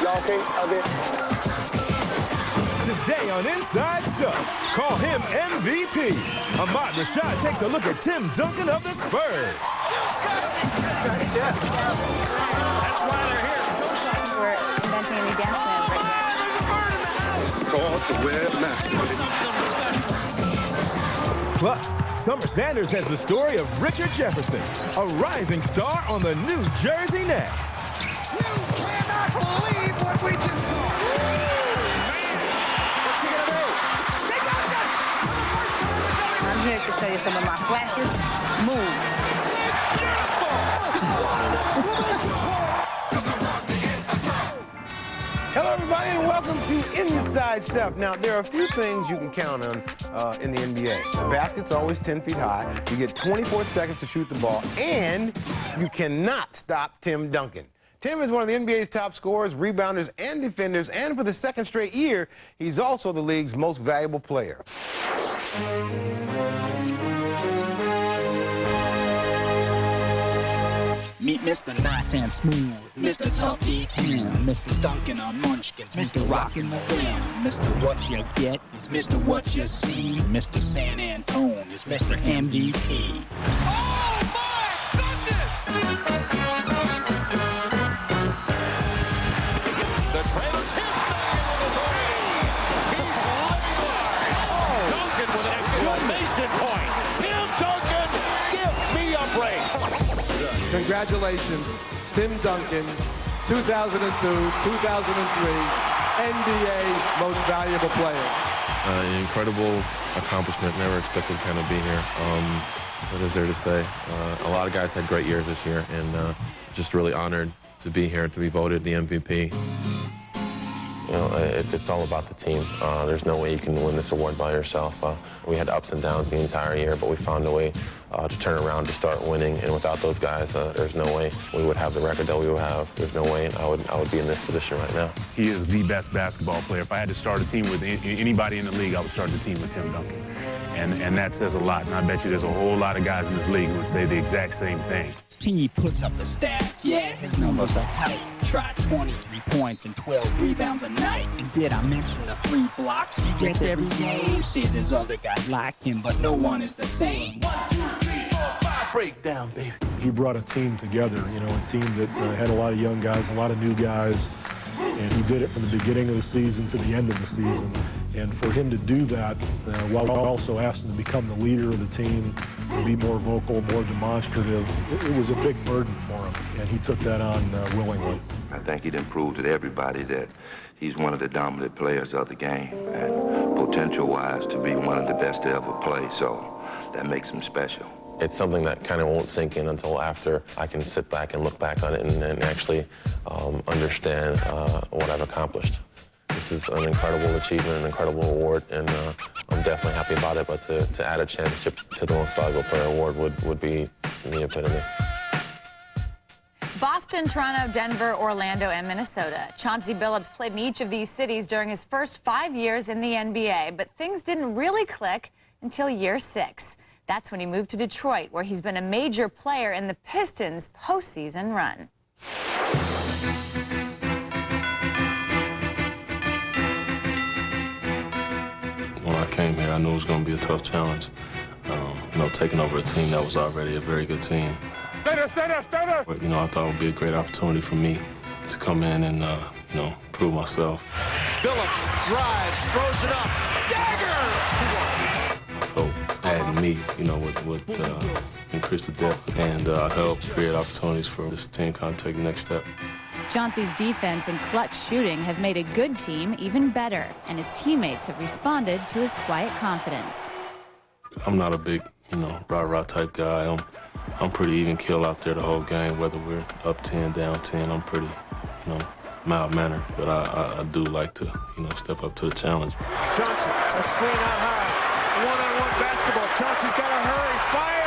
Y'all okay out there? Today on Inside Stuff, call him MVP. Ahmad Rashad takes a look at Tim Duncan of the Spurs. That's why they're here. We're inventing a new dance move right now. It's called the Web Master. Plus, Summer Sanders has the story of Richard Jefferson, a rising star on the New Jersey Nets. You cannot believe what we just saw. What's she gonna do? She got it! I'm here to show you some of my flashes moves. Hello, everybody, and welcome to Inside Stuff. Now, there are a few things you can count on in the NBA. The basket's always 10 feet high. You get 24 seconds to shoot the ball, and you cannot stop Tim Duncan. Tim is one of the NBA's top scorers, rebounders, and defenders, and for the second straight year, he's also the league's most valuable player. Meet Mr. Nice and Smooth, Mr. Toughy Tim, Mr. Duncan on Munchkins, Mr. Rockin' the Rim, Mr. What You Get is Mr. What You See, Mr. San Antone is Mr. MVP. Oh, my goodness! The trailer, Tim Duncan with a three. He's living large. Duncan with an exclamation point. Tim Duncan, give me a break. Congratulations, Tim Duncan, 2002, 2003, NBA Most Valuable Player. An incredible accomplishment. Never expected to kind of be here. What is there to say? A lot of guys had great years this year, and just really honored to be here, to be voted the MVP. You know, it's all about the team. There's no way you can win this award by yourself. We had ups and downs the entire year, but we found a way to turn around, to start winning. And without those guys, there's no way we would have the record that we would have. There's no way I would be in this position right now. He is the best basketball player. If I had to start a team with anybody in the league, I would start the team with Tim Duncan. And that says a lot. And I bet you there's a whole lot of guys in this league who would say the exact same thing. He puts up the stats, yeah, his numbers are tight. Tried 23 points and 12 rebounds a night. And did I mention the 3 blocks he gets every game? See, there's other guys like him, but no one is the same. 1, 2, 3, 4, 5, break down, baby. He brought a team together, you know, a team that had a lot of young guys, a lot of new guys, and he did it from the beginning of the season to the end of the season. And for him to do that, while also asking to become the leader of the team, to be more vocal, more demonstrative, it was a big burden for him, and he took that on willingly. I think he done proved to everybody that he's one of the dominant players of the game, and potential-wise to be one of the best to ever play, so that makes him special. It's something that kind of won't sink in until after I can sit back and look back on it and actually understand what I've accomplished. This is an incredible achievement, an incredible award, and I'm definitely happy about it, but to add a championship to the Most Valuable Player award would be the epitome. Boston, Toronto, Denver, Orlando, and Minnesota. Chauncey Billups played in each of these cities during his first 5 years in the NBA, but things didn't really click until year 6. That's when he moved to Detroit, where he's been a major player in the Pistons' postseason run. When I came here, I knew it was going to be a tough challenge. You know, taking over a team that was already a very good team. Stay there, stay there, stay there! But, you know, I thought it would be a great opportunity for me to come in and, you know, prove myself. Billups drives, throws it up, dagger! So adding me, you know, would increase the depth and help create opportunities for this team kind of take the next step. Chauncey's defense and clutch shooting have made a good team even better, and his teammates have responded to his quiet confidence. I'm not a big, you know, rah-rah type guy. I'm pretty even kill out there the whole game, whether we're up 10, down 10. I'm pretty, you know, mild-mannered, but I do like to, you know, step up to the challenge. Chauncey, a screen out high. One-on-one basketball. Chauncey's got to hurry. Fires.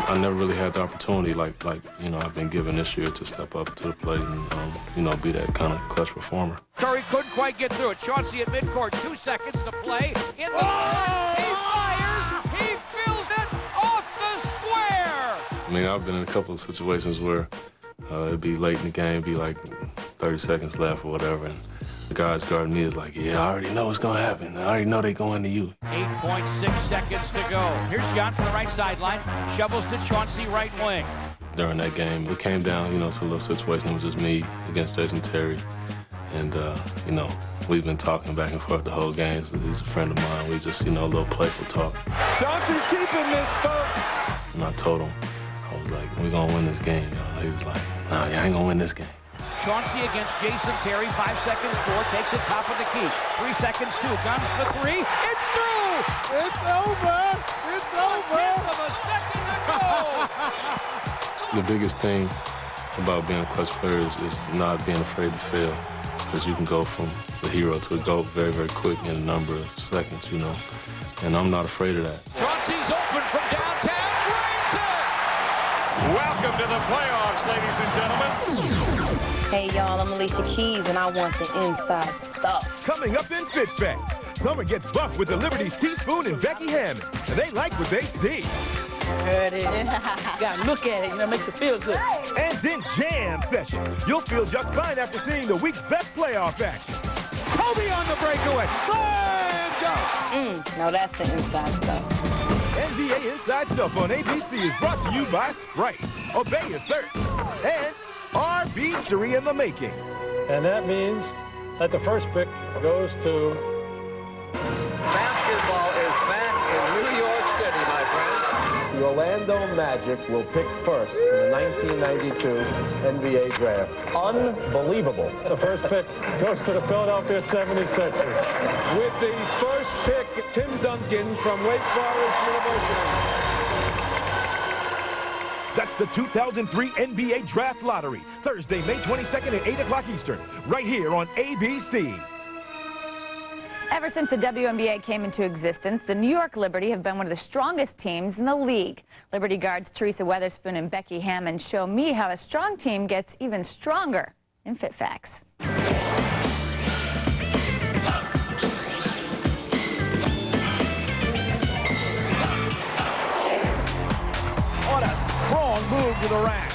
I never really had the opportunity, like you know, I've been given this year to step up to the plate and, you know, be that kind of clutch performer. Curry couldn't quite get through it. Chauncey at midcourt, 2 seconds to play. In the he fires, he fills it off the square. I mean, I've been in a couple of situations where it'd be late in the game, be like 30 seconds left or whatever, and the guys guarding me is like, yeah, I already know what's going to happen. I already know they going to you. 8.6 seconds to go. Here's John from the right sideline. Shovels to Chauncey, right wing. During that game, it came down, you know, to a little situation. It was just me against Jason Terry. And, you know, we've been talking back and forth the whole game. So he's a friend of mine. We just, you know, a little playful talk. Chauncey's keeping this, folks. And I told him, I was like, we're going to win this game, y'all. He was like, nah, you ain't going to win this game. Chauncey against Jason Terry. 5 seconds, 4. Takes it top of the key. 3 seconds, 2. Guns for 3. It's through! It's over! It's over! Of a second to go! The biggest thing about being a clutch player is not being afraid to fail. Because you can go from the hero to the GOAT very, very quick in a number of seconds, you know. And I'm not afraid of that. Chauncey's open from downtown. Drains it! Welcome to the playoffs, ladies and gentlemen. Hey, y'all, I'm Alicia Keys, and I want the inside stuff. Coming up in Fit Facts, Summer gets buffed with the Liberty's Teaspoon and Becky Hammond, and they like what they see. There it is. Gotta look at it, you know, it makes it feel good. And in Jam Session, you'll feel just fine after seeing the week's best playoff action. Kobe on the breakaway. Slam dunk. Now that's the inside stuff. NBA Inside Stuff on ABC is brought to you by Sprite. Obey your thirst. And RB3 in the making. And that means that the first pick goes to... Basketball is back in New York City, my friend. The Orlando Magic will pick first in the 1992 NBA Draft. Unbelievable. The first pick goes to the Philadelphia 76ers. With the first pick, Tim Duncan from Wake Forest University. That's the 2003 NBA Draft Lottery. Thursday, May 22nd at 8 o'clock Eastern. Right here on ABC. Ever since the WNBA came into existence, the New York Liberty have been one of the strongest teams in the league. Liberty guards Teresa Weatherspoon and Becky Hammond show me how a strong team gets even stronger in Fit Facts. What a strong move to the rack.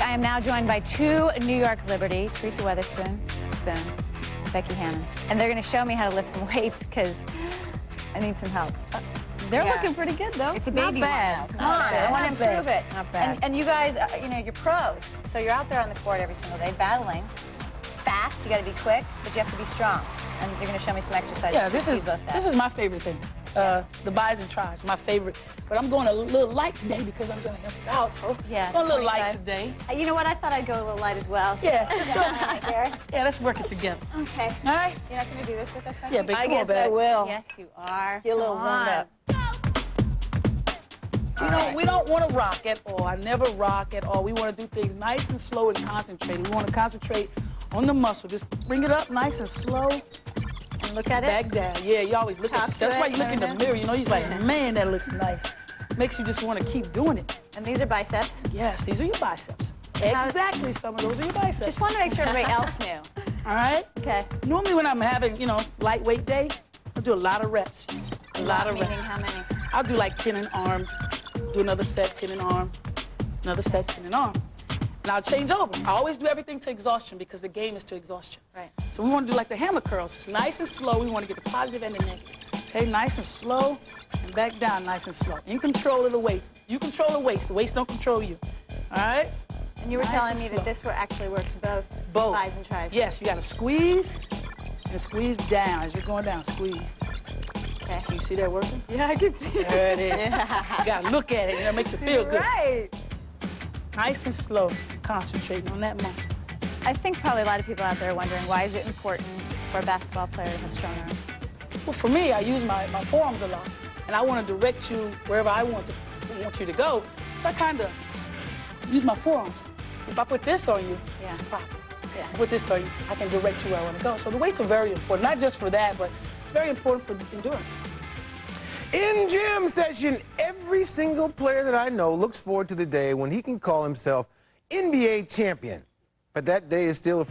I am now joined by 2 New York Liberty, Teresa Weatherspoon, Becky Hammond. And they're going to show me how to lift some weights because I need some help. They're looking pretty good, though. It's a baby Not bad. one. Come on, I want to improve it. Not bad. And you guys, you know, you're pros. So you're out there on the court every single day battling. Fast, you got to be quick, but you have to be strong. And you're going to show me some exercises. Yeah, to this achieve both that. is my favorite thing. The buys and tries, my favorite. But I'm going a little light today because I'm going to help you out. So Yeah, going a little 25. light today. You know what? I thought I'd go a little light as well. So Yeah. yeah, Let's work it together. Okay. All right? You're not going to do this with us, Becky? Yeah, Becky, I come on, guess I babe. will. Yes, you are. Get a little Come warmed on. up. We don't want to rock at all. I never rock at all. We want to do things nice and slow and concentrated. We want to concentrate on the muscle. Just bring it up nice and slow. And look at Back it. down. Yeah, you always look at Top That's to why it, you look in the kinda. mirror. You know, you're like, man, that looks nice. Makes you just want to keep doing it. And these are biceps. Yes, these are your biceps. Exactly, some of those are your biceps. Just want to make sure everybody else knew. All right? Okay. Normally when I'm having, you know, lightweight day, I do a lot of reps. A lot of Meaning reps. how many? I'll do like 10 in arm, do another set, 10 in arm, another set, 10 in arm. And I'll change over. I always do everything to exhaustion because the game is to exhaustion. Right. So we want to do like the hammer curls. It's nice and slow. We want to get the positive and the negative. Okay, nice and slow, and back down nice and slow. In control of the weights. You control the weights don't control you. All right? And you were Nice telling and me slow. that this actually works both buys and tries. Yes, you got to squeeze and squeeze down as you're going down. Squeeze. Okay. Can you see that working? Yeah, I can see it. There it is. You got to look at it. You know, it makes it feel good. Right. Nice and slow, concentrating on that muscle. I think probably a lot of people out there are wondering, why is it important for a basketball player to have strong arms? Well, for me, I use my forearms a lot, and I want to direct you wherever I want you to go. So I kind of use my forearms. If I put this on you, it's a problem. Yeah. I put this on you, I can direct you where I want to go. So the weights are very important, not just for that, but it's very important for endurance. In Jam Session, every single player that I know looks forward to the day when he can call himself NBA champion. But that day is still a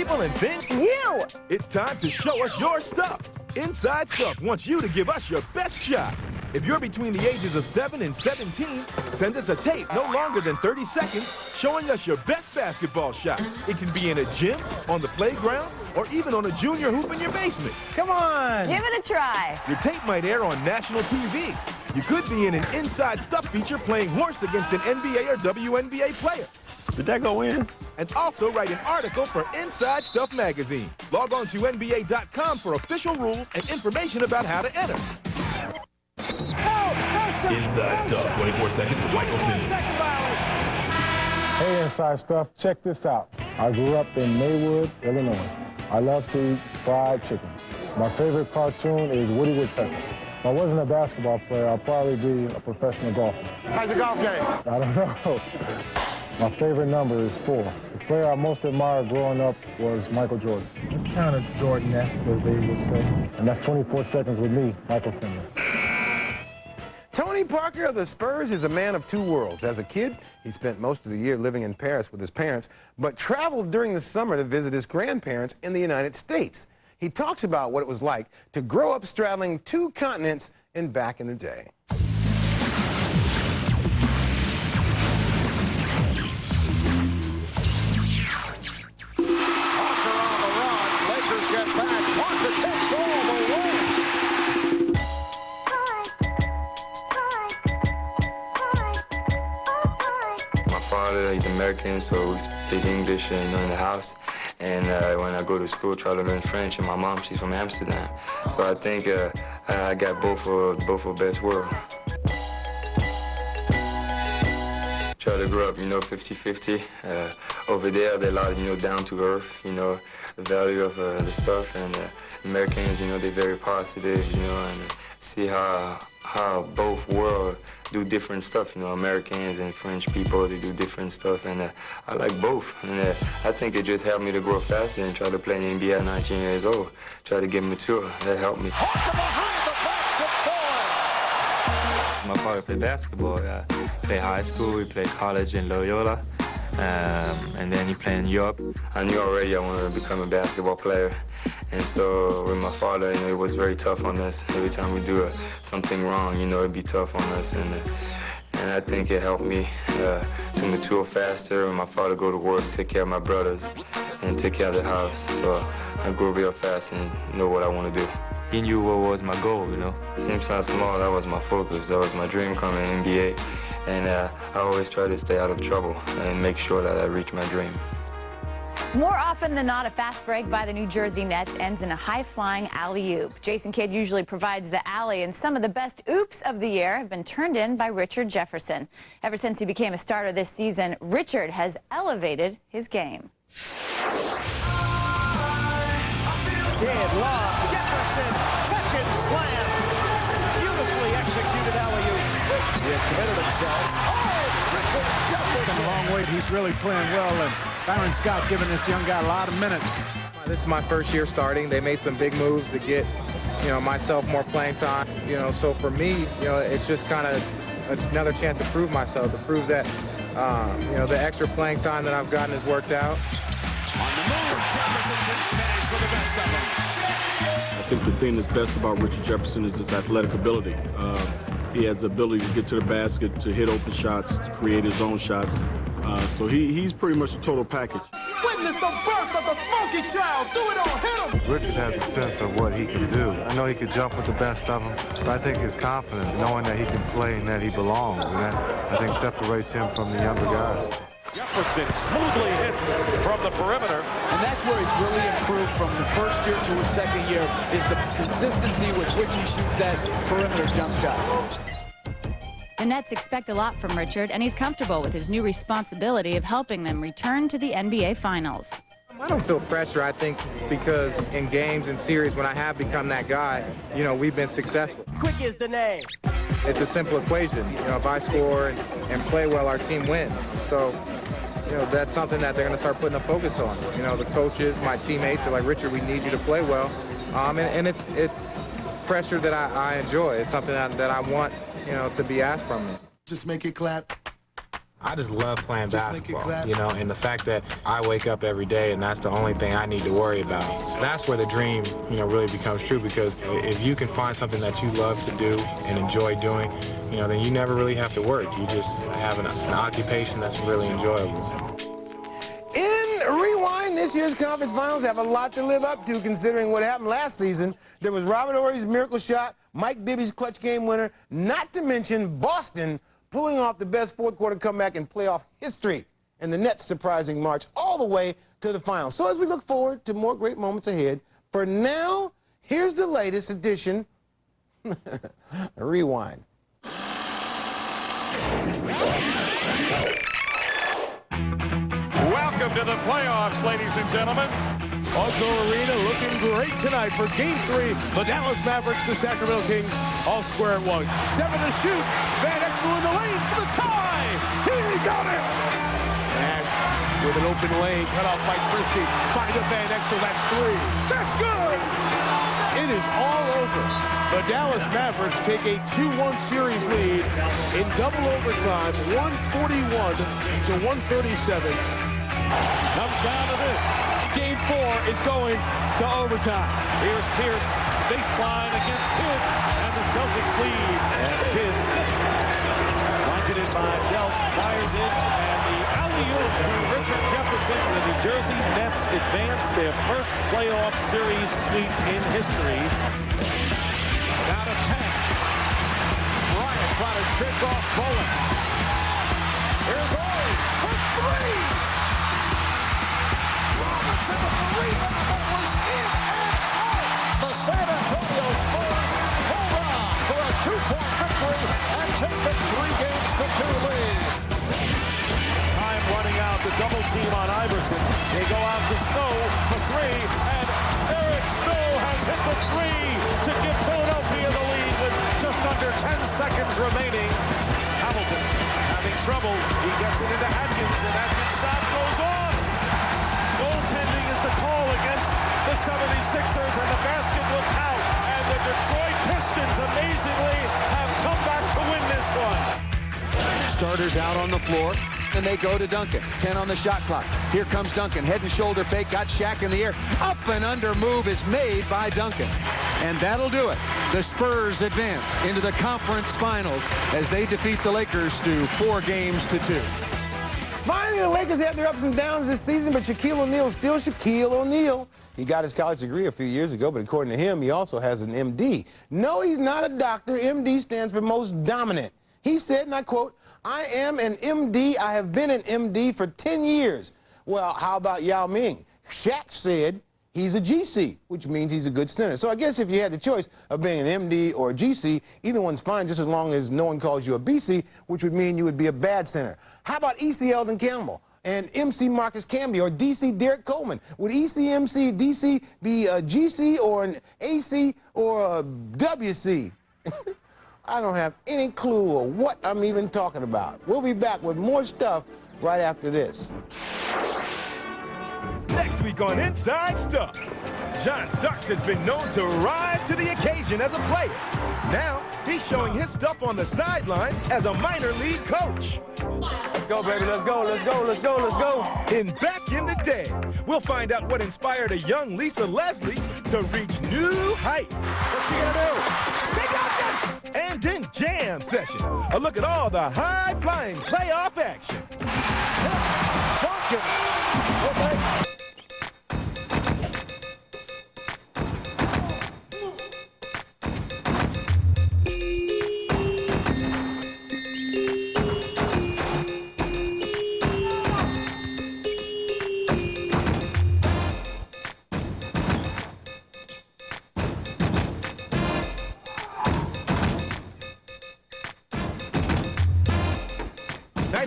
people and things? You! It's time to show us your stuff. Inside Stuff wants you to give us your best shot. If you're between the ages of 7 and 17, send us a tape no longer than 30 seconds showing us your best basketball shot. It can be in a gym, on the playground, or even on a junior hoop in your basement. Come on! Give it a try. Your tape might air on national TV. You could be in an Inside Stuff feature playing horse against an NBA or WNBA player. Did that go in? And also write an article for Inside Stuff magazine. Log on to NBA.com for official rules and information about how to enter. Inside Stuff, 24 seconds with Michael Finley. Hey, Inside Stuff, check this out. I grew up in Maywood, Illinois. I love to eat fried chicken. My favorite cartoon is Woody Woodpecker. If I wasn't a basketball player, I'd probably be a professional golfer. How's your golf game? I don't know. My favorite number is 4. The player I most admired growing up was Michael Jordan. It's kind of Jordan-esque, as they would say. And that's 24 seconds with me, Michael Finley. Tony Parker of the Spurs is a man of two worlds. As a kid, he spent most of the year living in Paris with his parents, but traveled during the summer to visit his grandparents in the United States. He talks about what it was like to grow up straddling 2 continents and back in the day. He's American, so we speak English in the house. And when I go to school, try to learn French. And my mom, she's from Amsterdam, so I think I got both of best worlds. Try to grow up, 50-50. Over there, they're a lot, down to earth, the value of the stuff. And Americans, they're very positive, and see how both worlds do different stuff. Americans and French people, they do different stuff, and I like both. And I think it just helped me to grow faster and try to play in the NBA at 19 years old. Try to get mature. That helped me. My father played basketball. He played high school, he played college in Loyola, and then he played in Europe. I knew already I wanted to become a basketball player. And so with my father, it was very tough on us. Every time we do something wrong, it'd be tough on us. And I think it helped me to mature faster. When my father go to work, take care of my brothers, and take care of the house. So I grew real fast and know what I want to do. He knew what was my goal, Seems sounds small, that was my focus. That was my dream coming in NBA. And I always try to stay out of trouble and make sure that I reach my dream. More often than not, a fast break by the New Jersey Nets ends in a high-flying alley-oop. Jason Kidd usually provides the alley, and some of the best oops of the year have been turned in by Richard Jefferson. Ever since he became a starter this season, Richard has elevated his game. Dead lob, Jefferson, catch and slam. Beautifully executed alley-oop. He had committed himself. Oh, Richard Jefferson. He's come a long way. He's really playing well, and Byron Scott giving this young guy a lot of minutes. This is my first year starting. They made some big moves to get, myself more playing time. So for me, it's just kind of another chance to prove myself, to prove that, the extra playing time that I've gotten has worked out. On the move, Jefferson can finish with the best of them. I think the thing that's best about Richard Jefferson is his athletic ability. He has the ability to get to the basket, to hit open shots, to create his own shots. So he's pretty much a total package. Witness the birth of the funky child. Do it all. Hit him. Richard has a sense of what he can do. I know he could jump with the best of them, but I think his confidence, knowing that he can play and that he belongs, and that, I think, separates him from the younger guys. Jefferson smoothly hits from the perimeter. And that's where he's really improved from the first year to his second year, is the consistency with which he shoots that perimeter jump shot. The Nets expect a lot from Richard, and he's comfortable with his new responsibility of helping them return to the NBA Finals. I don't feel pressure, I think, because in games and series, when I have become that guy, we've been successful. Quick is the name. It's a simple equation. If I score and play well, our team wins. So, that's something that they're going to start putting a focus on. The coaches, my teammates are like, Richard, we need you to play well. And it's pressure that I enjoy. It's something that I want, to be asked from me. Just make it clap. I just love playing basketball, you know, and the fact that I wake up every day and that's the only thing I need to worry about. That's where the dream, you know, really becomes true, because if you can find something that you love to do and enjoy doing, you know, then you never really have to work. You just have an occupation that's really enjoyable. In Rewind, this year's conference finals have a lot to live up to considering what happened last season. There was Robert Horry's miracle shot, Mike Bibby's clutch game winner, not to mention Boston pulling off the best fourth-quarter comeback in playoff history, and the Nets' surprising march all the way to the finals. So as we look forward to more great moments ahead, for now, here's the latest edition, Rewind. Welcome to the playoffs, ladies and gentlemen. Alco Arena looking great tonight for Game 3. The Dallas Mavericks, the Sacramento Kings, all square at 1. 7 to shoot. Van Exel in the lane for the tie. He got it. Nash with an open lane, cut off by Christie. Finds a Van Exel. That's 3. That's good. It is all over. The Dallas Mavericks take a 2-1 series lead in double overtime, 141 to 137. Comes down to this. Game 4 is going to overtime. Here's Pierce, baseline against Kidd, and the Celtics lead. And Kidd, blanketed by Delp, fires in, and the alley-oop to Richard Jefferson. The New Jersey Nets advance their first playoff series sweep in history. Down to 10. Bryant trying to trick off Bowen. Here's Horry for 3. The rebound that was in and out. The San Antonio Spurs hold on for a 2-point victory and take the 3-2 lead. Time running out, the double team on Iverson. They go out to Snow for 3, and Eric Snow has hit the 3 to give Philadelphia the lead with just under 10 seconds remaining. Hamilton having trouble. He gets it into Atkins, and Atkins' shot goes on. Goaltending is the call against the 76ers, and the basket will count. And the Detroit Pistons, amazingly, have come back to win this one. Starters out on the floor, and they go to Duncan. 10 on the shot clock. Here comes Duncan. Head and shoulder fake. Got Shaq in the air. Up and under move is made by Duncan. And that'll do it. The Spurs advance into the conference finals as they defeat the Lakers to 4-2. Finally, the Lakers had their ups and downs this season, but Shaquille O'Neal is still Shaquille O'Neal. He got his college degree a few years ago, but according to him, he also has an MD. No, he's not a doctor. MD stands for most dominant. He said, and I quote, "I am an MD. I have been an MD for 10 years. Well, how about Yao Ming? Shaq said he's a GC, which means he's a good center. So I guess if you had the choice of being an MD or a GC, either one's fine just as long as no one calls you a BC, which would mean you would be a bad center. How about EC Eldon Campbell and MC Marcus Camby or DC Derek Coleman? Would ECMC DC be a GC or an AC or a WC? I don't have any clue of what I'm even talking about. We'll be back with more stuff right after this. Next week on Inside Stuff, John Starks has been known to rise to the occasion as a player. Now, he's showing his stuff on the sidelines as a minor league coach. Let's go, baby. Let's go. Let's go. Let's go. Let's go. In Back in the Day, we'll find out what inspired a young Lisa Leslie to reach new heights. What's she gonna do? Take off! And in Jam Session, a look at all the high-flying playoff action. Duncan.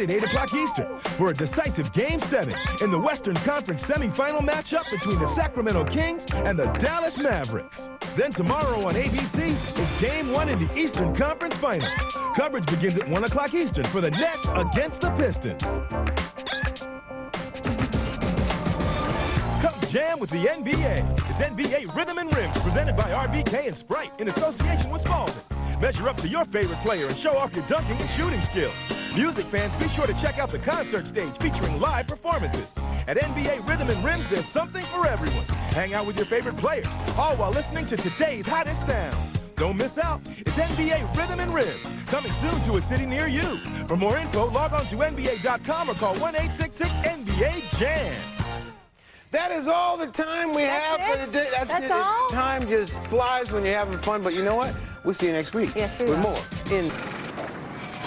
At 8 o'clock Eastern for a decisive Game 7 in the Western Conference semifinal matchup between the Sacramento Kings and the Dallas Mavericks. Then tomorrow on ABC, it's Game 1 in the Eastern Conference Finals. Coverage begins at 1 o'clock Eastern for the Nets against the Pistons. Come jam with the NBA. It's NBA Rhythm and Rims presented by RBK and Sprite in association with Spalding. Measure up to your favorite player and show off your dunking and shooting skills. Music fans, be sure to check out the concert stage featuring live performances. At NBA Rhythm and Rims, there's something for everyone. Hang out with your favorite players, all while listening to today's hottest sounds. Don't miss out. It's NBA Rhythm and Rims, coming soon to a city near you. For more info, log on to NBA.com or call 1-866-NBA-JAM. That is all the time we have for today. That's it. all? Time just flies when you're having fun, but you know what? We'll see you next week. Yes, we with will. more in